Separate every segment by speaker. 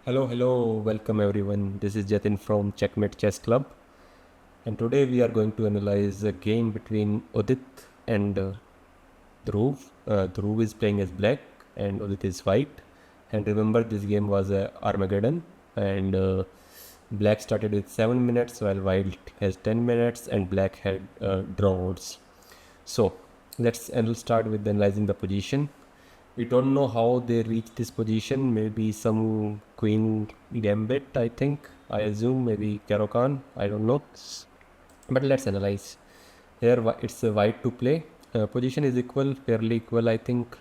Speaker 1: Hello, welcome everyone. This is Jatin from Checkmate Chess Club, and today we are going to analyze a game between Udit and Dhruv. Dhruv is playing as black, and Udit is white. And remember, this game was Armageddon, and black started with 7 minutes, while white has 10 minutes, and black had draws. So we'll start with analyzing the position. We don't know how they reached this position. Maybe some queen gambit, I think. I assume maybe Karokan. I don't know. But let's analyze. Here it's a white to play. Position is equal, fairly equal, I think.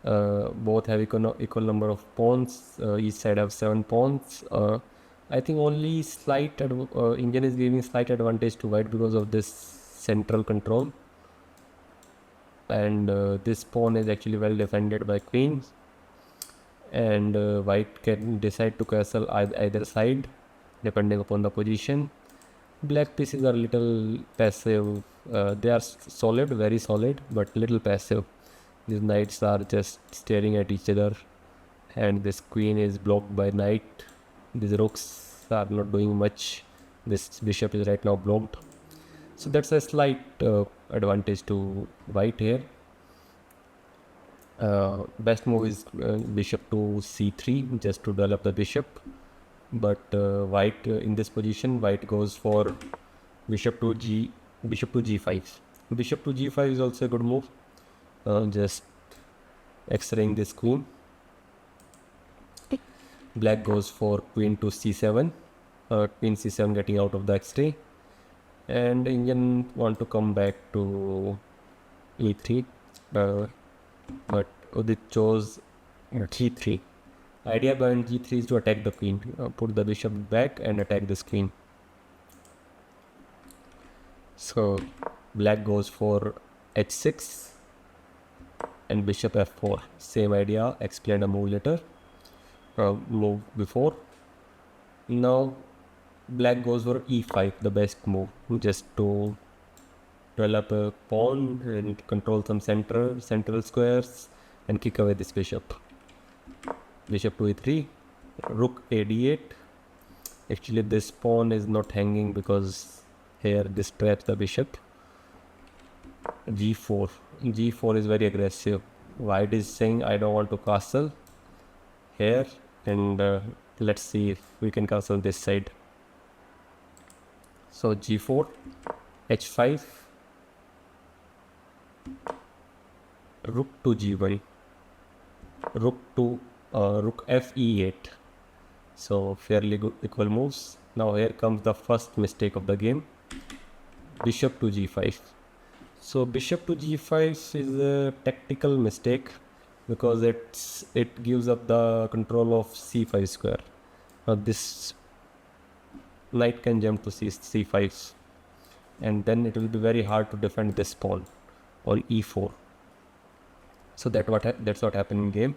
Speaker 1: Both have equal number of pawns. Each side have 7 pawns. I think only Indian is giving slight advantage to white because of this central control. And this pawn is actually well defended by queens, and white can decide to castle either side depending upon the position. Black pieces are little passive. They are solid, very solid, but little passive. These knights are just staring at each other, and this queen is blocked by knight. These rooks are not doing much. This bishop is right now blocked. So that's a slight advantage to white here. Best move is bishop to c3 just to develop the bishop. But white in this position, white goes for bishop to g5. Bishop to g5 is also a good move. Just x-raying this queen. Black goes for queen to c7. Queen c7 getting out of the x-ray. And Indian want to come back to e3, but Udit chose g3. Idea behind g3 is to attack the queen, put the bishop back and attack this queen. So black goes for h6 and bishop f4. Same idea, explained a move later, move before. Now black goes for e5, the best move, just to develop a pawn and control some central squares and kick away this bishop. Bishop to e3, rook a d8. Actually this pawn is not hanging because here this traps the bishop. g4. g4 is very aggressive. White is saying I don't want to castle here, and let's see if we can castle this side. So g4, h5, rook to g1, rook f e8. So fairly good equal moves. Now here comes the first mistake of the game, bishop to g5. So bishop to g5 is a tactical mistake because it gives up the control of c5 square. Now this knight can jump to c5, and then it will be very hard to defend this pawn on e4. So that's what happened in game.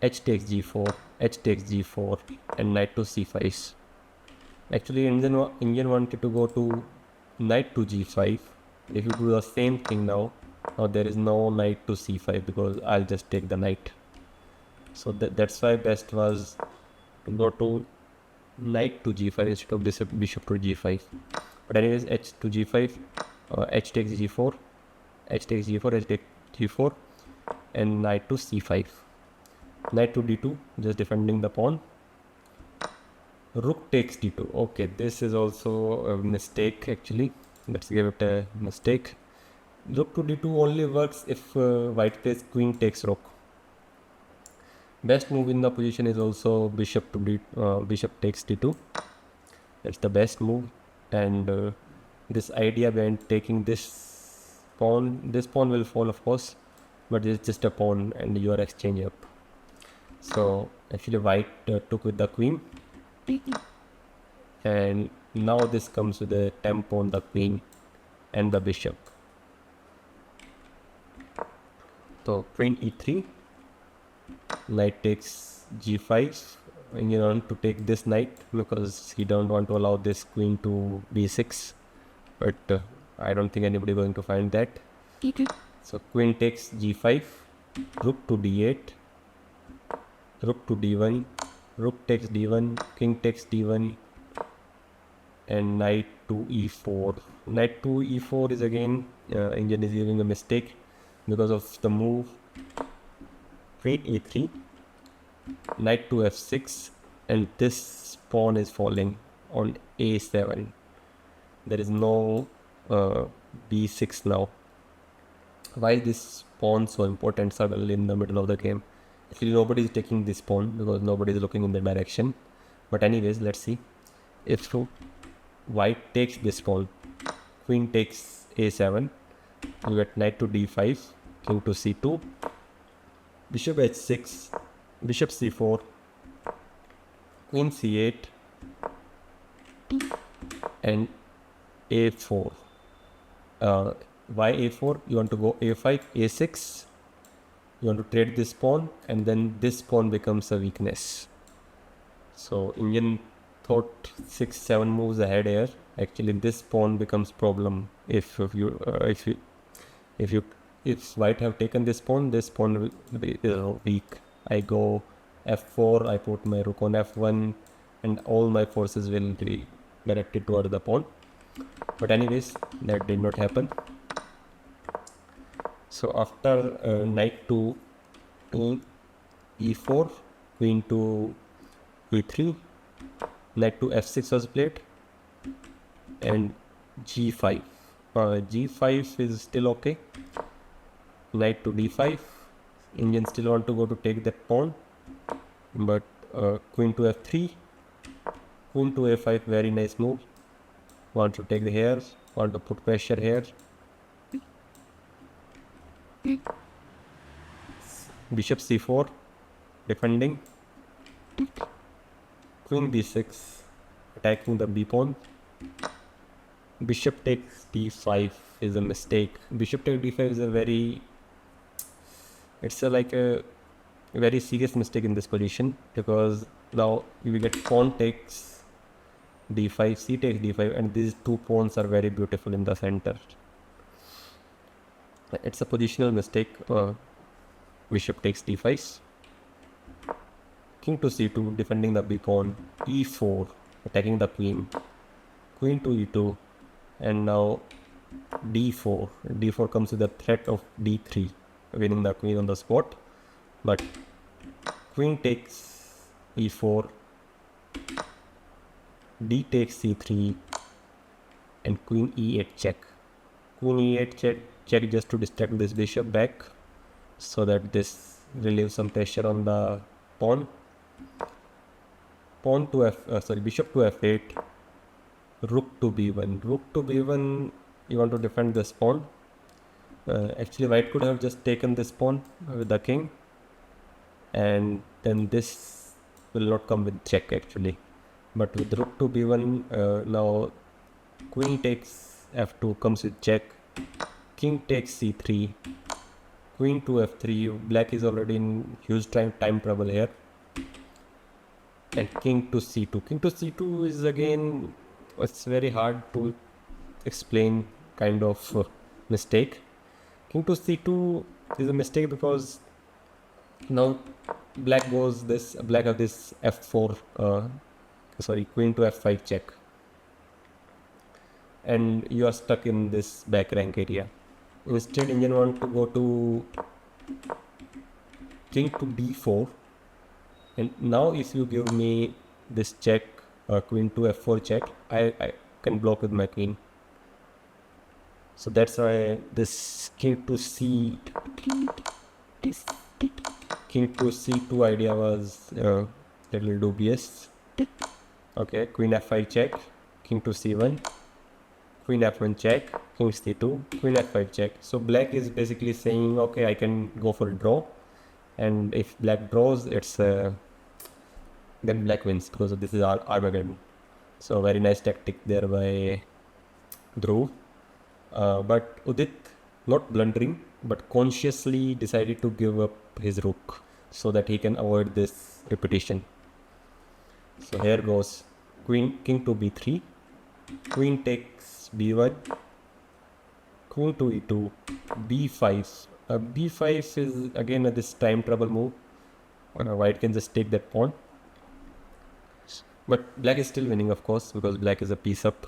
Speaker 1: H takes g4, h takes g4, and knight to c5. Actually Indian wanted to go to knight to g5. If you do the same thing now there is no knight to c5 because I'll just take the knight. So that's why best was to go to knight to g5 instead of bishop to g5. But anyways, h to g5, h takes g4, h takes g4, h takes g4, and knight to c5. Knight to d2, just defending the pawn. Rook takes d2. Okay, this is also a mistake actually. Let's give it a mistake. Rook to d2 only works if white plays queen takes rook. Best move in the position is also bishop takes d2. That's the best move. And this idea behind taking this pawn will fall of course, but it's just a pawn and you are exchange up. So actually white took with the queen, and now this comes with a tempo on the queen and the bishop. So queen e3, knight takes g5. You want to take this knight because he don't want to allow this queen to b6, but I don't think anybody going to find that. So queen takes g5, rook to d8, rook to d1, rook takes d1, king takes d1, and knight to e4. Knight to e4 is again, Indian is giving a mistake because of the move queen e3, knight to f6, and this pawn is falling on a7. There is no b6 now. Why is this pawn so important suddenly in the middle of the game? Actually, nobody is taking this pawn because nobody is looking in the direction. But anyways, let's see. If white takes this pawn, queen takes a7, you get knight to d5, king to c2, bishop h6, bishop c4, queen c8, and a4. Why a4? You want to go a5, a6. You want to trade this pawn, and then this pawn becomes a weakness. So Indian thought 6-7 moves ahead here. Actually, this pawn becomes problem if white have taken this pawn will be weak. I go f4, I put my rook on f1, and all my forces will be directed toward the pawn. But anyways, that did not happen. So after knight to e4, queen to e3, knight to f6 was played, and g5. G5 is still okay. Knight to d5. Indians still want to go to take that pawn, but queen to f3, queen to a5, very nice move. Want to take the hair, want to put pressure here. Bishop c4, defending. Queen b6, attacking the b pawn. Bishop takes d5 is a mistake. Bishop takes d5 is a very very serious mistake in this position, because now we get pawn takes d5, c takes d5, and these two pawns are very beautiful in the center. It's a positional mistake. Bishop takes d5, king to c2, defending the b pawn, e4, attacking the queen, queen to e2, and now d4. d4 comes with the threat of d3, winning the queen on the spot. But queen takes e4, d takes c3, and queen e8 check. Queen e8 check just to distract this bishop back, so that this relieves some pressure on the pawn. Bishop to f8, rook to b1. Rook to b1, you want to defend this pawn. Actually, white could have just taken this pawn with the king, and then this will not come with check actually. But with rook to b1, now queen takes f2 comes with check, king takes c3, queen to f3. Black is already in huge time trouble here, and king to c2. King to c2 is again, it's very hard to explain kind of mistake. King to c2 is a mistake because now black have this f4, queen to f5 check, and you are stuck in this back rank area. Instead, Indian want to go to king to d4, and now if you give me this check, queen to f4 check, I can block with my queen. So that's why this king to c2 idea was little dubious. Okay, queen f5 check, king to c1, queen f1 check, king c2, queen f5 check. So black is basically saying, okay, I can go for a draw, and if black draws, it's then black wins, because this is Armageddon. So very nice tactic there by Dhruv. But Udit, not blundering, but consciously decided to give up his rook so that he can avoid this repetition. So here goes king to b3, queen takes b1, queen to e2, b5. B5 is again this time trouble move. White can just take that pawn. But black is still winning, of course, because black is a piece up.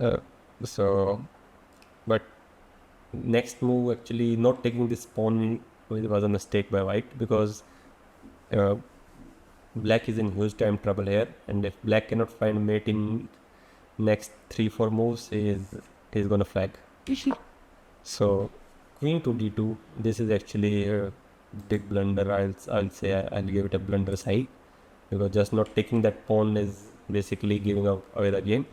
Speaker 1: Uh, so, but next move, actually not taking this pawn was a mistake by white, because uh, black is in huge time trouble here, and if black cannot find mate in next 3-4 moves, he's gonna flag. So queen to d2, this is actually a big blunder. I'll say I'll give it a blunder side, because just not taking that pawn is basically giving away the game.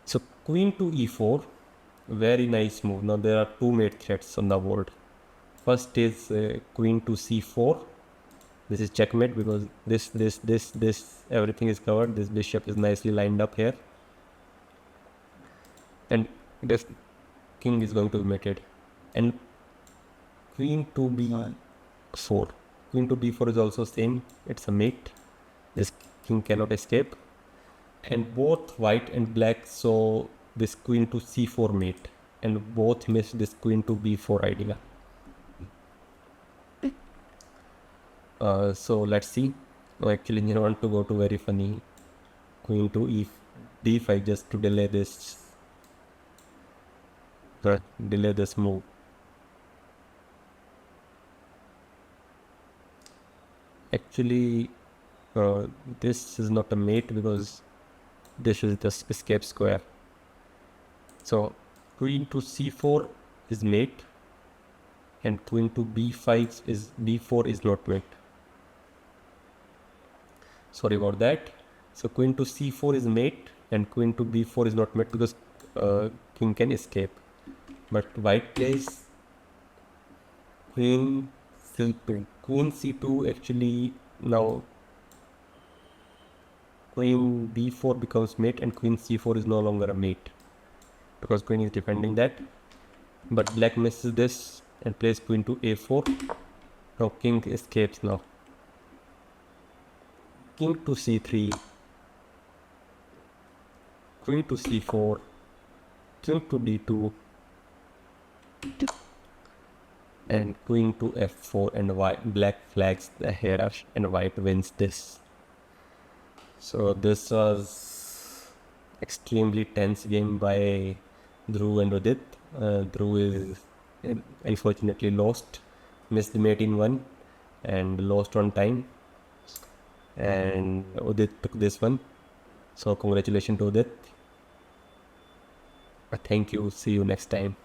Speaker 1: So queen to e4, very nice move. Now there are two mate threats on the board. First is queen to c4. This is checkmate, because this everything is covered. This bishop is nicely lined up here, and this king is going to be mated. And queen to b4. Queen to b4 is also same. It's a mate. This king cannot escape. And both white and black saw this queen to c4 mate, and both missed this queen to b4 idea. So let's see. Oh, actually, you want to go to very funny queen to d5 just to delay this move. Actually, this is not a mate, because this is just escape square. So queen to c4 is mate, and queen to b4 is not mate. Sorry about that. So queen to c4 is mate, and queen to b4 is not mate, because king can escape. But white plays queen c2. Actually, now queen b4 becomes mate, and queen c4 is no longer a mate, because queen is defending that. But black misses this and plays queen to a4. Now king escapes now. King to c3, queen to c4, king to d2, and queen to f4, and black flags the here, and white wins this. So this was extremely tense game by Dhruv and Udit. Dhruv is unfortunately lost, missed the mate in one, and lost on time. And Udit took this one. So congratulations to Udit. Thank you. See you next time.